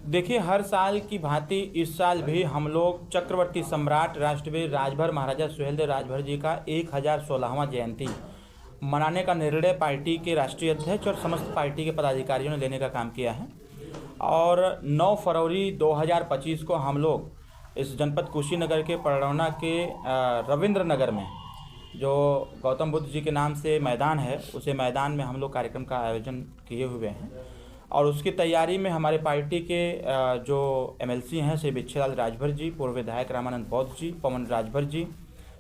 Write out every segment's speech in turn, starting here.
देखिए, हर साल की भांति इस साल भी हम लोग चक्रवर्ती सम्राट राष्ट्रवीर राजभर महाराजा सुहेलदेव राजभर जी का 1016वां जयंती मनाने का निर्णय पार्टी के राष्ट्रीय अध्यक्ष और समस्त पार्टी के पदाधिकारियों ने लेने का काम किया है। और 9 फरवरी 2025 को हम लोग इस जनपद कुशीनगर के पड़रौना के रविंद्र नगर में जो गौतम बुद्ध जी के नाम से मैदान है, उसे मैदान में हम लोग कार्यक्रम का आयोजन किए हुए हैं। और उसकी तैयारी में हमारे पार्टी के जो एमएलसी हैं श्री बिच्छेलाल राजभर जी, पूर्व विधायक रामानंद बौद्ध जी, पवन राजभर जी,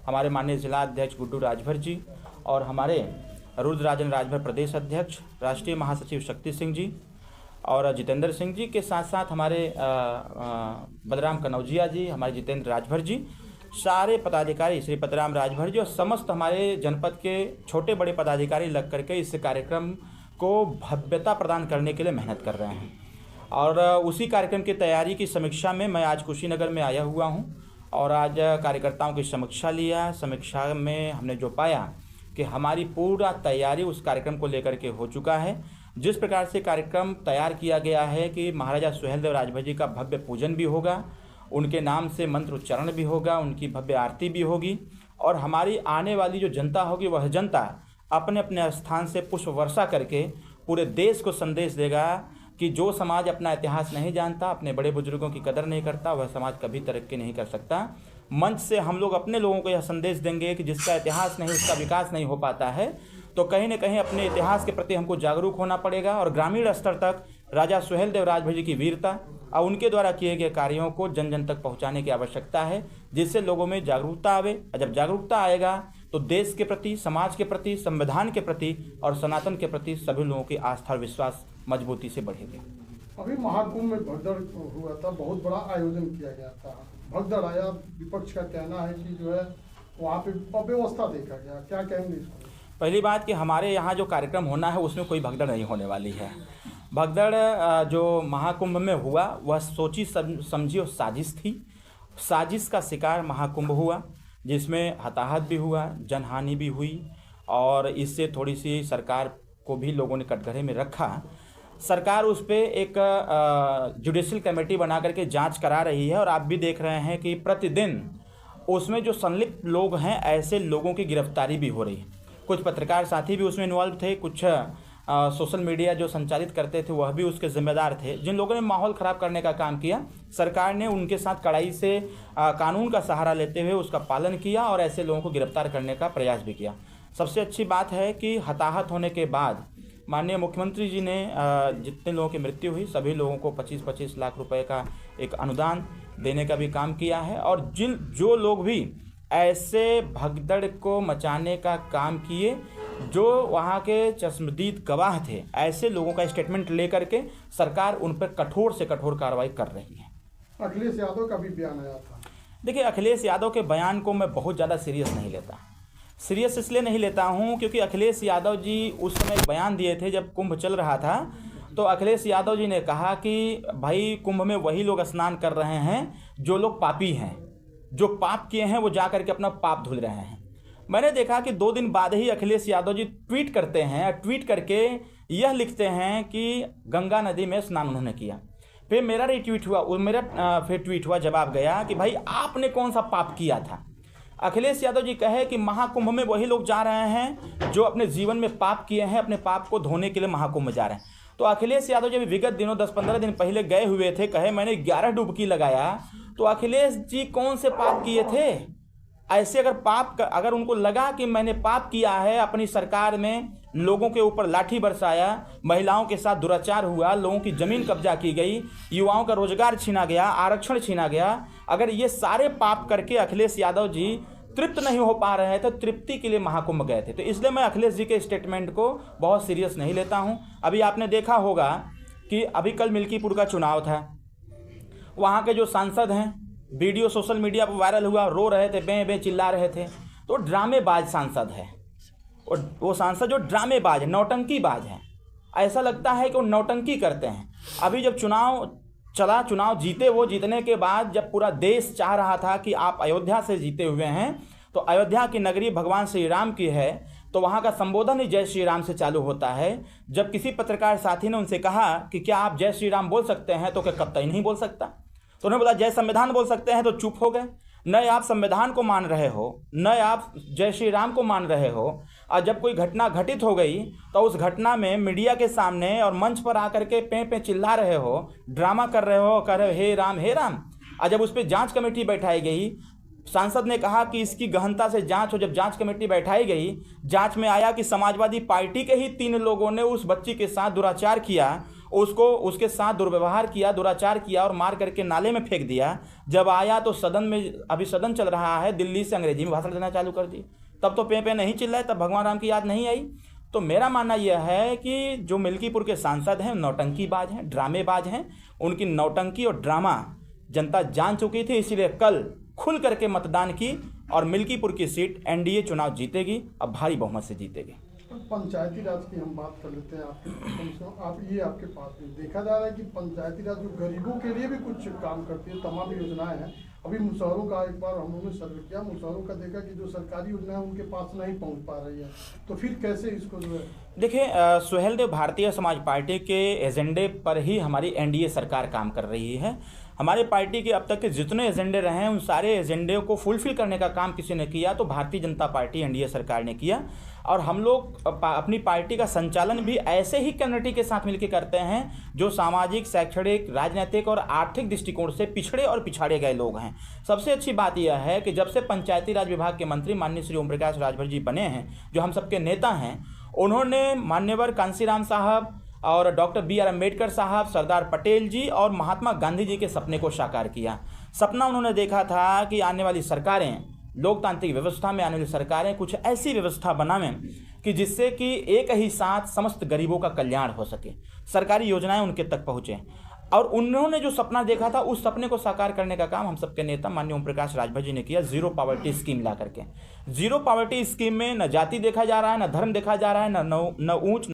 हमारे माननीय जिला अध्यक्ष गुड्डू राजभर जी और हमारे रुद्रराजन राजभर प्रदेश अध्यक्ष, राष्ट्रीय महासचिव शक्ति सिंह जी और जितेंद्र सिंह जी के साथ साथ हमारे बलराम कनौजिया जी, हमारे जितेंद्र राजभर जी, सारे पदाधिकारी श्री पतराम राजभर जी और समस्त हमारे जनपद के छोटे बड़े पदाधिकारी लग करके इस कार्यक्रम को भव्यता प्रदान करने के लिए मेहनत कर रहे हैं। और उसी कार्यक्रम की तैयारी की समीक्षा में मैं आज कुशीनगर में आया हुआ हूं और आज कार्यकर्ताओं की समीक्षा लिया। समीक्षा में हमने जो पाया कि हमारी पूरा तैयारी उस कार्यक्रम को लेकर के हो चुका है। जिस प्रकार से कार्यक्रम तैयार किया गया है कि महाराजा सुहेलदेव राजभर जी का भव्य पूजन भी होगा, उनके नाम से मंत्र उच्चारण भी होगा, उनकी भव्य आरती भी होगी और हमारी आने वाली जो जनता होगी वह जनता अपने अपने स्थान से पुष्प वर्षा करके पूरे देश को संदेश देगा कि जो समाज अपना इतिहास नहीं जानता, अपने बड़े बुजुर्गों की कदर नहीं करता, वह समाज कभी तरक्की नहीं कर सकता। मंच से हम लोग अपने लोगों को यह संदेश देंगे कि जिसका इतिहास नहीं उसका विकास नहीं हो पाता है। तो कहीं न कहीं अपने इतिहास के प्रति हमको जागरूक होना पड़ेगा और ग्रामीण स्तर तक राजा सुहेलदेव राजभर जी की वीरता और उनके द्वारा किए गए कार्यों को जन जन तक पहुंचाने की आवश्यकता है, जिससे लोगों में जागरूकता आवे। और जब जागरूकता आएगा तो देश के प्रति, समाज के प्रति, संविधान के प्रति और सनातन के प्रति सभी लोगों की आस्था और विश्वास मजबूती से बढ़ेगा। अभी महाकुंभ में भगदड़ हुआ था, बहुत बड़ा आयोजन किया गया था, भगदड़ आया। विपक्ष का कहना है कि जो है वहाँ पे अव्यवस्था देखा गया, क्या कहेंगे इसको? पहली बात कि हमारे यहाँ जो कार्यक्रम होना है उसमें कोई भगदड़ नहीं होने वाली है। भगदड़ जो महाकुंभ में हुआ वह सोची समझी और साजिश थी। साजिश का शिकार महाकुंभ हुआ, जिसमें हताहत भी हुआ, जनहानि भी हुई और इससे थोड़ी सी सरकार को भी लोगों ने कटघरे में रखा। सरकार उस पर एक जुडिशियल कमेटी बना करके जांच करा रही है और आप भी देख रहे हैं कि प्रतिदिन उसमें जो संलिप्त लोग हैं ऐसे लोगों की गिरफ्तारी भी हो रही है। कुछ पत्रकार साथी भी उसमें इन्वॉल्व थे, कुछ सोशल मीडिया जो संचालित करते थे वह भी उसके जिम्मेदार थे। जिन लोगों ने माहौल ख़राब करने का काम किया, सरकार ने उनके साथ कड़ाई से कानून का सहारा लेते हुए उसका पालन किया और ऐसे लोगों को गिरफ्तार करने का प्रयास भी किया। सबसे अच्छी बात है कि हताहत होने के बाद माननीय मुख्यमंत्री जी ने जितने लोगों की मृत्यु हुई सभी लोगों को 25-25 लाख रुपए का एक अनुदान देने का भी काम किया है। और जो लोग भी ऐसे भगदड़ को मचाने का काम किए, जो वहाँ के चश्मदीद गवाह थे, ऐसे लोगों का स्टेटमेंट लेकर के सरकार उन पर कठोर से कठोर कार्रवाई कर रही है। अखिलेश यादव का भी बयान आया था। देखिए, अखिलेश यादव के बयान को मैं बहुत ज़्यादा सीरियस नहीं लेता। सीरियस इसलिए नहीं लेता हूँ क्योंकि अखिलेश यादव जी उस समय एक बयान दिए थे जब कुंभ चल रहा था। तो अखिलेश यादव जी ने कहा कि भाई कुंभ में वही लोग स्नान कर रहे हैं जो लोग पापी हैं, जो पाप किए हैं वो जा करके अपना पाप धुल रहे हैं। मैंने देखा कि 2 दिन बाद ही अखिलेश यादव जी ट्वीट करते हैं, ट्वीट करके यह लिखते हैं कि गंगा नदी में स्नान उन्होंने किया। फिर मेरा रिट्वीट हुआ, फिर ट्वीट हुआ, जवाब गया कि भाई आपने कौन सा पाप किया था। अखिलेश यादव जी कहे कि महाकुंभ में वही लोग जा रहे हैं जो अपने जीवन में पाप किए हैं, अपने पाप को धोने के लिए महाकुंभ में जा रहे हैं। तो अखिलेश यादव जब विगत दिनों 10-15 दिन पहले गए हुए थे, कहे मैंने 11 डुबकी लगाया, तो अखिलेश जी कौन से पाप किए थे? ऐसे अगर उनको लगा कि मैंने पाप किया है, अपनी सरकार में लोगों के ऊपर लाठी बरसाया, महिलाओं के साथ दुराचार हुआ, लोगों की ज़मीन कब्जा की गई, युवाओं का रोजगार छीना गया, आरक्षण छीना गया, अगर ये सारे पाप करके अखिलेश यादव जी तृप्त नहीं हो पा रहे थे, तृप्ति के लिए महाकुंभ गए थे। तो इसलिए मैं अखिलेश जी के स्टेटमेंट को बहुत सीरियस नहीं लेता हूँ। अभी आपने देखा होगा कि अभी कल मिल्कीपुर का चुनाव था, वहाँ के जो सांसद हैं, वीडियो सोशल मीडिया पर वायरल हुआ, रो रहे थे, बे बे चिल्ला रहे थे। तो ड्रामेबाज सांसद है, और वो सांसद जो ड्रामेबाज है, नौटंकीबाज है, ऐसा लगता है कि वो नौटंकी करते हैं। अभी जब चुनाव चला, चुनाव जीते, वो जीतने के बाद जब पूरा देश चाह रहा था कि आप अयोध्या से जीते हुए हैं, तो अयोध्या की नगरी भगवान श्री राम की है, तो वहाँ का संबोधन ही जय श्री राम से चालू होता है। जब किसी पत्रकार साथी ने उनसे कहा कि क्या आप जय श्री राम बोल सकते हैं, तो क्या कतई नहीं बोल सकता। तो उन्होंने बोला जय संविधान बोल सकते हैं, तो चुप हो गए। न आप संविधान को मान रहे हो, न आप जय श्री राम को मान रहे हो। और जब कोई घटना घटित हो गई तो उस घटना में मीडिया के सामने और मंच पर आकर के पे चिल्ला रहे हो, ड्रामा कर रहे हो, कह रहे हो हे राम हे राम। और जब उस पर जांच कमेटी बैठाई गई, सांसद ने कहा कि इसकी गहनता से जांच हो। जब जांच कमेटी बैठाई गई, जांच में आया कि समाजवादी पार्टी के ही 3 लोगों ने उस बच्ची के साथ दुराचार किया, उसके साथ दुर्व्यवहार किया, दुराचार किया और मार करके नाले में फेंक दिया। जब आया तो सदन में, अभी सदन चल रहा है, दिल्ली से अंग्रेजी में भाषण देना चालू कर दी। तब तो पे नहीं चिल्लाए, तब भगवान राम की याद नहीं आई। तो मेरा मानना यह है कि जो मिल्कीपुर के सांसद हैं नौटंकीबाज हैं, ड्रामेबाज हैं। उनकी नौटंकी और ड्रामा जनता जान चुकी थी, इसीलिए कल खुल करके मतदान की और मिल्कीपुर की सीट एनडीए चुनाव जीतेगी, अब भारी बहुमत से जीतेगी। पंचायती राज की हम बात कर लेते हैं। आपके पास में देखा जा रहा है कि पंचायती राज जो गरीबों के लिए भी कुछ काम करती है, तमाम योजनाएं हैं। अभी मुसहरों का एक बार हम लोगों ने सर्वे किया, मुसहरों का देखा कि जो सरकारी योजना है उनके पास नहीं पहुंच पा रही है। तो फिर कैसे इसको जो है, देखिए सुहेलदेव भारतीय समाज पार्टी के एजेंडे पर ही हमारी एनडीए सरकार काम कर रही है। हमारे पार्टी के अब तक के जितने एजेंडे रहे हैं उन सारे एजेंडे को फुलफिल करने का काम किसी ने किया तो भारतीय जनता पार्टी एनडीए सरकार ने किया। और हम लोग अपनी पार्टी का संचालन भी ऐसे ही कम्युनिटी के साथ मिलकर करते हैं जो सामाजिक, शैक्षणिक, राजनीतिक और आर्थिक दृष्टिकोण से पिछड़े और पिछाड़े गए लोग हैं। सबसे अच्छी बात यह है कि जब से पंचायती राज विभाग के मंत्री माननीय श्री ओम प्रकाश राजभर जी बने हैं, जो हम सबके नेता हैं, उन्होंने मान्यवर कांशीराम साहब और डॉक्टर बी आर अम्बेडकर साहब, सरदार पटेल जी और महात्मा गांधी जी के सपने को साकार किया। सपना उन्होंने देखा था कि आने वाली सरकारें, लोकतांत्रिक व्यवस्था में आने वाली सरकारें कुछ ऐसी व्यवस्था बनावें कि जिससे कि एक ही साथ समस्त गरीबों का कल्याण हो सके, सरकारी योजनाएं उनके तक पहुँचें। और उन्होंने जो सपना देखा था उस सपने को साकार करने का काम हम सबके नेता माननीय ओम प्रकाश राजभर जी ने किया, जीरो पॉवर्टी स्कीम ला करके। जीरो पॉवर्टी स्कीम में न जाति देखा जा रहा है, न धर्म देखा जा रहा है, न ऊंच